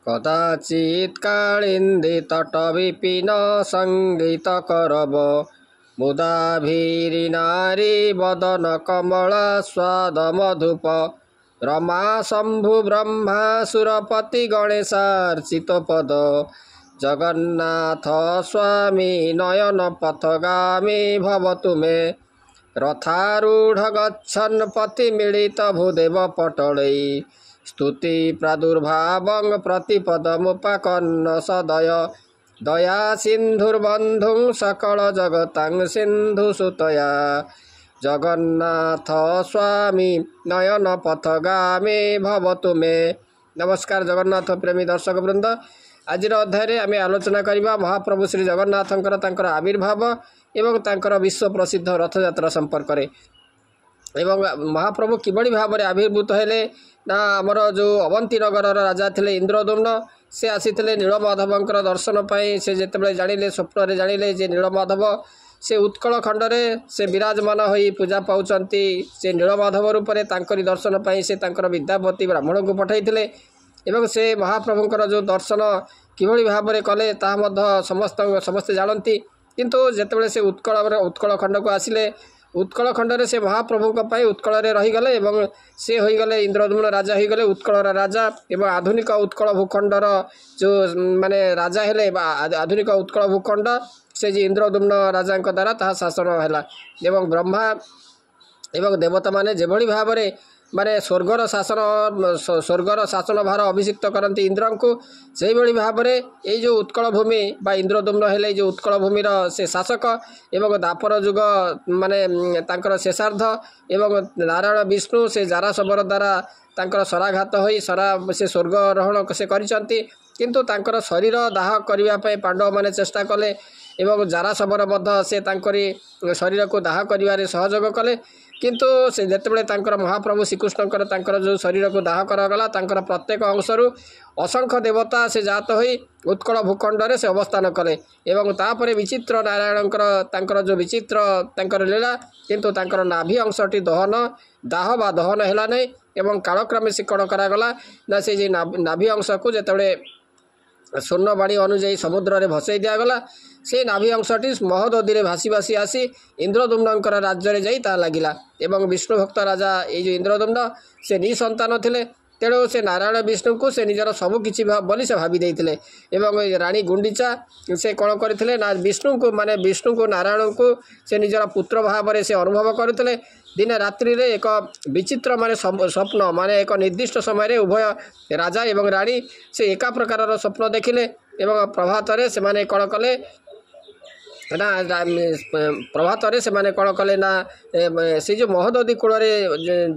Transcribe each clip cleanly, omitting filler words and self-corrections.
कदाचित् कालिन्दी तट विपिन संगीत करब मुदाभिरी नारी बदन कमला स्वाद मधुप रमा शंभु ब्रह्मा सुरपति गणेशार्चित पद जगन्नाथ स्वामी नयन पथगामी भवतु मे रथारूढ़ गच्छन् पति मिलित भूदेव पटलै स्तुति प्रादुर्भावं प्रतिपदमुपकन्न सदय दया सिन्धुर्बन्धुं सकल जगतां सिन्धुसुतया जगन्नाथ स्वामी नयन पथगामी भवतु मे। नमस्कार जगन्नाथ प्रेमी दर्शक वृंद, आज अध्याय आम आलोचना करवा महाप्रभु श्री जगन्नाथंकर तांकर आविर्भाव एवं तांकर विश्व प्रसिद्ध रथयात्रा संपर्क में एवं महाप्रभु किभली भाव में आविर्भूत हेले ना आमर जो अवंती नगर राजा थिले इंद्रदुम्न से आसीथिले नीलमाधवंकर दर्शन पाई। से जेतेबेले जानिले स्वप्न जानिले जे नीलमाधव से उत्कल खंडरे से विराजमान होई पूजा पाउचंती। से नीलमाधव रूप में तांकरी दर्शन पाई से तांकर विद्यापति ब्राह्मण को पठाइथिले एवं से महाप्रभुंकर जो दर्शन किभली भाव में कले ताहा समस्ते जानती। किंतु जेतेबेले से उत्कल खंड को आसिले उत्कल खंडरे से महाप्रभु उत्कल रहीगले एवं से होगले इंद्रदुम्न राजा होगले उत्कल राजा एवं आधुनिक उत्कल भूखंडर जो माने राजा हेले आधुनिक उत्कल भूखंड से जी इंद्रदुम्न राजा द्वारा ताहा शासन है एवं ब्रह्मा एवं देवता माने जेभली भाव में माने स्वर्गर शासन भार अभिषिक्त करती इंद्र को से भाई भाव में ये जो उत्कल भूमि बा इंद्रदुम्न हेले जो उत्कल भूमिर से शासक एवं दापर युग माने तांकर शेषार्ध एवं नारायण विष्णु से जारा शबर द्वारा तांकर शराघात होई शरा से स्वर्गरोहण से करिसंती। किंतु तांकर शरीर दाह करने पांडव माने चेष्टा कले एवं जारा शबर मध्य से तांकरी शरीर को दाह करिवारे सहयोग कले। किंतु से जेतेबेले तांकर महाप्रभु श्रीकृष्णकर तांकर जो शरीर को दाह करागला तांकर प्रत्येक अंशरू असंख्य देवता से जात होई उत्कल भूखंड से अवस्थान कले एवं तापर विचित्र नारायणकर तांकर जो विचित्र तांकर लीला। किंतु तांकर नाभि अंशटी दहन दाह बा दहन हैला नै एवं कालक्रमे से कण करागला ना से जे नाभि अंश को जेतेबेले स्वर्णवाणी अनुजाई समुद्र में भसई दिगला से नाभि अंशटी महोदधि में भासी भासी आसी इंद्रदुम्नकर राज्य जाई ता लागिला एवं विष्णु भक्त राजा ये जो इंद्रदुम्न से निसंतान थिले तेणु से नारायण विष्णु को से निजर सबुकिछि बोली से भावी देइथिले एवं रानी गुंडीचा से कौन करथिले ना विष्णु को माने विष्णु को नारायण को से निजर पुत्र भाव में से अनुभव करथिले। दिन रात्रि रे एक विचित्र माने स्वप्न माने एक निर्दिष्ट समय उभय राजा एवं रानी से एका प्रकार स्वप्न देखिले एवं प्रभात से माने कौन कले ना प्रभात से माने कौन कले ना से जो महोदधि कूल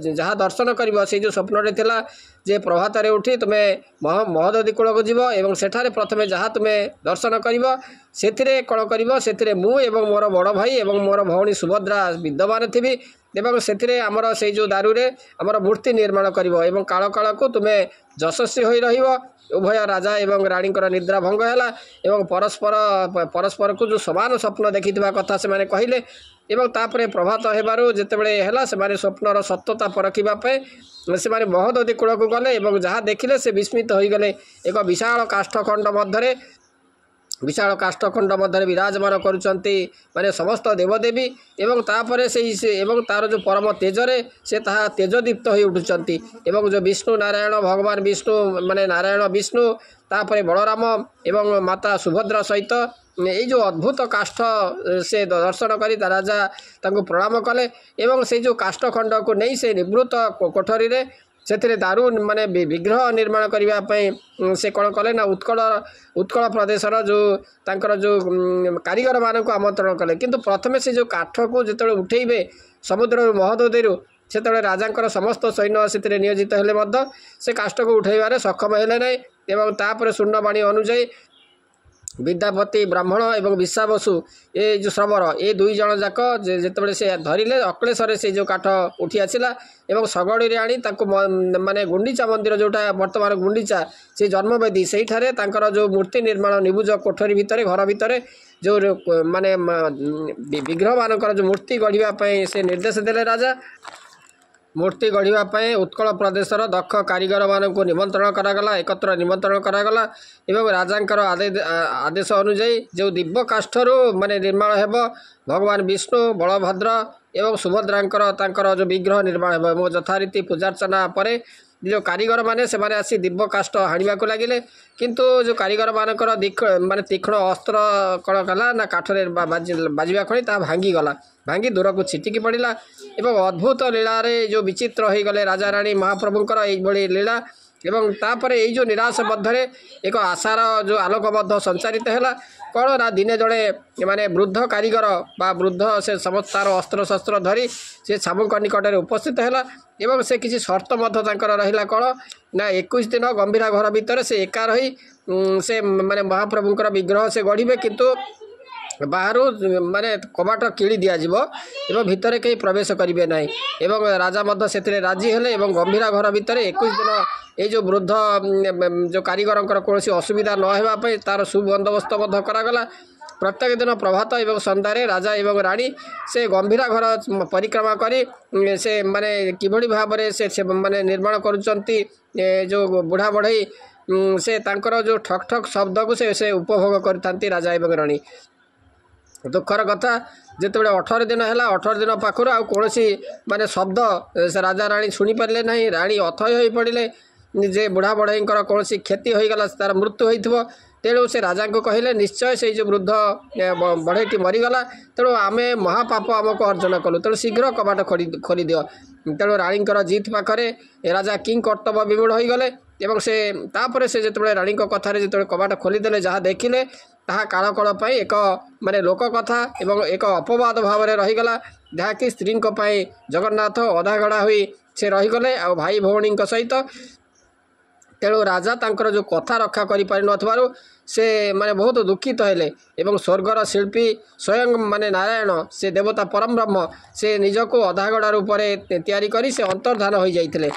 जहाँ दर्शन कर से जो स्वप्न थिला जे प्रभात उठी तुम्हें महोदधि कूल को जीव एवं सेठारे प्रथमे जहाँ तुम्हें दर्शन कर से कौन कर से मु एवं मोर बड़ भाई एवं मोर भौणी सुभद्रा विद्यमान थी एवं से आमर से जो दारुरे आमर मूर्ति निर्माण कर एवं काल काल को तुम्हें यशस्वी हो रहिबो। उभय राजा एवं रानी निद्रा भंग है एवं परस्पर को जो समान स्वप्न देखि कथा से माने कहले एवं तापरे प्रभात हेबारु जेतेबेले हैला से माने स्वप्नर सत्यता परखिबा से माने महोदधि कूल को गले एवं जहाँ देखिले से विस्मित हो गले। एक विशाल काष्ठखंड मध्य विशाल काष्ठखंड मध्य विराजमान करुचंती माने समस्त देवदेवी एवं तापरे से एवं तार जो परम तेजरे से ताहा तेजदीप्त हो उठुचंती एवं जो विष्णु नारायण भगवान विष्णु माने नारायण विष्णु तापरे बलराम एवं माता सुभद्रा सहित ये जो अद्भुत काष्ठ से दर्शन करी राजा तांको प्रणाम कले एवं से जो काष्ठखंड को नहीं से निवृत्त कोठरी रे से दारू माने विग्रह निर्माण करने से कौन कले ना उत्कल प्रदेशर जो तांकर जो कारीगर मान को आमंत्रण कले। किंतु प्रथमे से जो काठ को जिते उठेबे समुद्र महोदधि से राजा समस्त सैन्य से नियोजित हेले से काष्ठ को उठेबार सक्षम हेले ना एवं तापर शून्यवाणी अनुजाई विद्यापति ब्राह्मण एवं विश्वावसु ये जो श्रवर ये दुई जन जाक जिते से धरिले अक्लेशरे से जो काठ उठी आसला एवं शगड़ी आनी माने गुंडीचा मंदिर जोटा वर्तमान गुंडीचा से जन्मवेदी से जो मूर्ति निर्माण निबुज कोठरी भितर घर भितर जो माने विग्रह मानकर जो मूर्ति गढ़ापी से निर्देश देले राजा मूर्ति गढ़ापी उत्कल प्रदेशर दक्ष कारीगर मानक निमंत्रण करागला एकत्र निमंत्रण करागला एवं राजांकर आदेश अनुजाई जो दिव्य काष्ठरू माने निर्माण हेब भगवान विष्णु बलभद्र एवं सुभद्रांकर तांकर जो विग्रह निर्माण हेब यथारीति पूजार्चना पर जो कारीगर माने से माने आसी दिव्य काष्ठ हाणिबा को लागिले किंतु जो कारीगर मानकर माने तीक्ष्ण अस्त्र कण कला ना काठरे बाजिबा खणी ता भांगी गला भांगी दूर को छिटिकी पड़ा एवं अद्भुत लीला रे जो विचित्र हो गले राजा रानी महाप्रभुंकर एभली लीला एवं तापर ये जो निराश मध्य एक आशार जो आलोक संचारित है कौन ना दिने जड़े माने वृद्ध कारीगर बा वृद्ध से समस्त तार अस्त्र शस्त्र धरी से शामुक निकट में उपस्थित है एवं से किसी शर्त रहा कौन ना 21 दिन गंभीरा घर भितर से एका रही से माने महाप्रभुंकर विग्रह से गढ़े किंतु बाहर माने कबाट किड़ी दिज्व एवं भितर कहीं प्रवेश करेंगे ना एवं राजा मध्य से राजी हेले एवं गंभीरा घर भितर 21 दिन ये जो वृद्ध जो कारीगर कौन असुविधा न होगापी तार सुबंदोबस्त करागला प्रत्येक दिन प्रभात एवं सन्धारे राजा एवं रानी से गंभीरा घर परिक्रमा करी से माने किभली भाव से माने निर्माण करुचंती जो बुढ़ा बढ़ई से तांकर जो ठक ठक शब्द को से उपभोग करथांती राजा एवं रानी दुखर कथा जितेबाला 18 दिन है 18 दिन पाखर आ कौन माने शब्द से राजा रानी शुणी पारे ना रानी अथय हो पड़े जे बुढ़ा बढ़ई कौन क्षति होगला तार मृत्यु हो तेणु से राजा को कहले निश्चय से जो वृद्ध बढ़ईटी मरीगला तेणु आम महापाप आमको अर्जन कलु तेणु शीघ्र कबाट खोली दियो तेणु रानी जीत पाखे राजा किंग कर्तव्य विमूढ़ हो गले एवं से तापर से जिते रानी कथार जो कबाट खोलीदे जहाँ देखिले ताहा काल काल पर एक माने लोक कथा एवं एक अपवाद भाव में रहीगला जहाँकि स्त्री जगन्नाथ अधागढ़ा हुई से रहीगले आ भाई भौणी सहित तेणु राजा तांकर जो कथा रक्षा करि से माने बहुत दुखित हेले एवं स्वर्गर शिल्पी स्वयं माने नारायण से देवता परम ब्रह्म से निजको अधागढ़ा रूप में तैयारी करी से अंतर्धान हो जाइथिले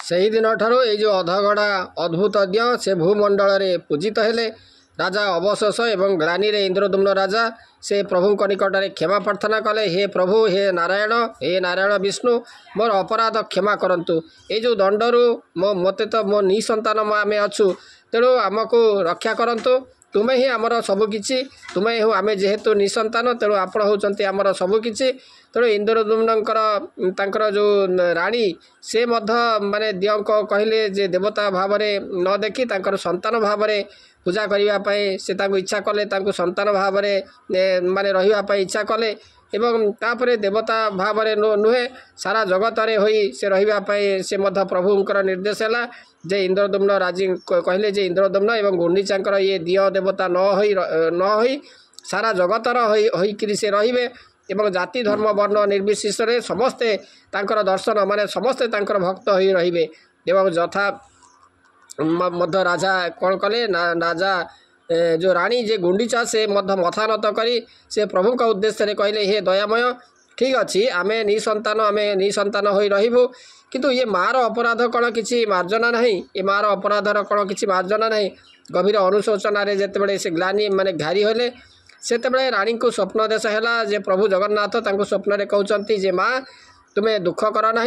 सही दिन ठारू ये जो अधगढ़ा अद्भुत दिय से भूमंडल रे पूजित हेले राजा अवशेष एवं ग्लानी रे इंद्रदुम्न राजा से प्रभु निकट में क्षमा प्रार्थना कले हे प्रभु हे नारायण विष्णु मोर अपराध क्षमा करंतु ये जो दंडरू मते तो मो निसंतान आम अच्छु तेणु आमको रक्षा करंतु तुम्हें ही आमर सबुकिछि तुम्हें हो आमे जेहेतु निसंतान तेणु आपण होचंती आमर सबुकिछि तेणु इंद्रदुम्नकर जो रानी से माने दियों को कहले जे देवता भाव में न देखी तांकर संतान भाव में पूजा करने से इच्छा कले संतान भाव में माने रही इच्छा कले एवं तापरे देवता भाव में नुहे सारा जगत रे होई से रही से प्रभुंकर निर्देश है जे इंद्रदुम्न राजी कहले जे इंद्रदुम्न एवं गुंडीचांकर ये दिय देवता न होई सारा जगतर होई से रहिबे एवं जाति धर्म वर्ण निर्विशेष समस्ते तांकर दर्शन माने समस्ते तांकर भक्त होई रहिबे एवं यथा मध्य राजा कौन कले ना राजा जो रानी जे गुंडीचा से मथा नत करी से प्रभु का उद्देश्य कहले हे दयामय ठीक अच्छी आमे निसंतान होई रहिबु किंतु ये मार अपराध कौन किसी मार्जना नहीं ये मार अपराधर कौन किसी मार्जना नहीं गभीर अनुशोचन जितेबाला से ग्लानी माने घारी होले सेतेबाला रानी को स्वप्न देश है जे प्रभु जगन्नाथ स्वप्न रे कहउचंती जे माँ तुम्हें दुख कर ना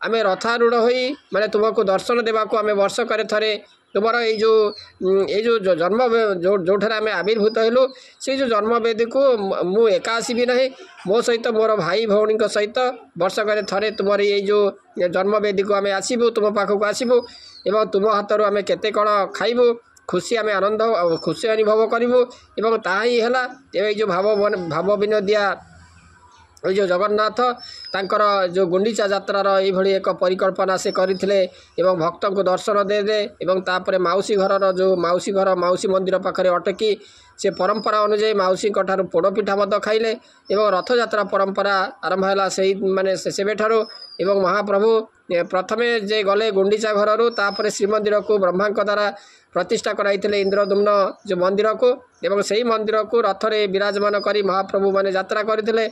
आम रथारूढ़ हो माने तुमको दर्शन देवाको आम वर्ष करे थरे तुम ये जो जन्म जो आम आविर्भूत हेलु से जो जन्मवेदी को मु एका आसबि ना मो सहित मोर भाई भौणी सहित वर्ष करे थरे तुम ये जो जन्मवेदी को आम आसबू तुम पाखक आसबू एवं तुम हाथ आम केते कण खाइबू खुशी आम आनंद खुशी अनुभव करूँ एवं ताही है जो भाव विनोदिया जो जगन्नाथ तांकर जो गुंडीचा यात्रार ये एक परिकल्पना से करथिले एवं भक्त को दर्शन दे एवं तापर माउसी घर जो माउसी मंदिर पाखरे अटकी से परंपरा अनुजाई माउसी ठारू पोड़पिठा मत खाइले एवं रथ यात्रा परंपरा आरंभ है से माने सेबेठारू एवं महाप्रभु प्रथमे जे गले गुंडीचा घर तापर श्रीमंदिर को ब्रह्मा द्वारा प्रतिष्ठा कराइथिले इंद्रदुम्न जो मंदिर को एवं से मंदिर को रथरे विराजमान करी महाप्रभु माने यात्रा करथिले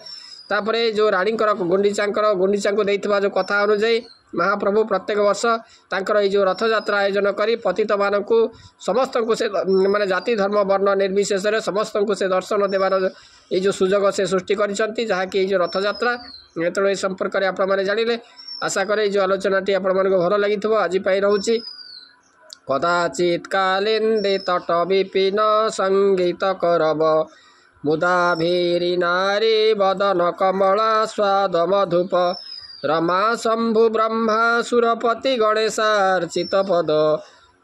तापरे जो रानीकर गुंडीचा को देइथिबा जो कथा अनुजाई महाप्रभु प्रत्येक वर्ष तांकर ये जो रथ यात्रा आयोजन करी पतित मानकु समस्त को से माने जाति धर्म वर्ण निर्विशेष समस्त को से दर्शन देवार ये जो सुजोग से सृष्टि करिसंती जहाँकि जो रथ यात्रा तेणु ए संपर्क में आपण मैंने जानिले आशा करे जो आलोचनाटी आपको भल लगी आज रोचे कदाचित कालिंदे तट विपिन संगीत करब मुदा भीरी नारी बदन कमला स्वाद मधुप रमा शंभु ब्रह्मा सुरपति गणेशार्चित पद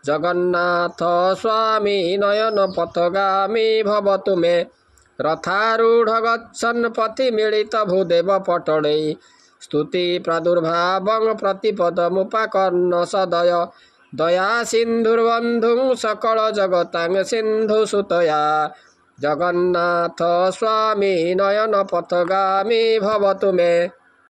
जगन्नाथ स्वामी नयन पथगामी भवतु मे रथारूढ़ गच्छन् पथि मिलित भूदेव पटड़े स्तुति प्रादुर्भावं प्रतिपदमुपाकर्ण सदय दया सिन्धुर्बन्धुं सकल जगतां सिन्धु सुतया जगन्नाथ स्वामी नयन पथगामी भवतु मे।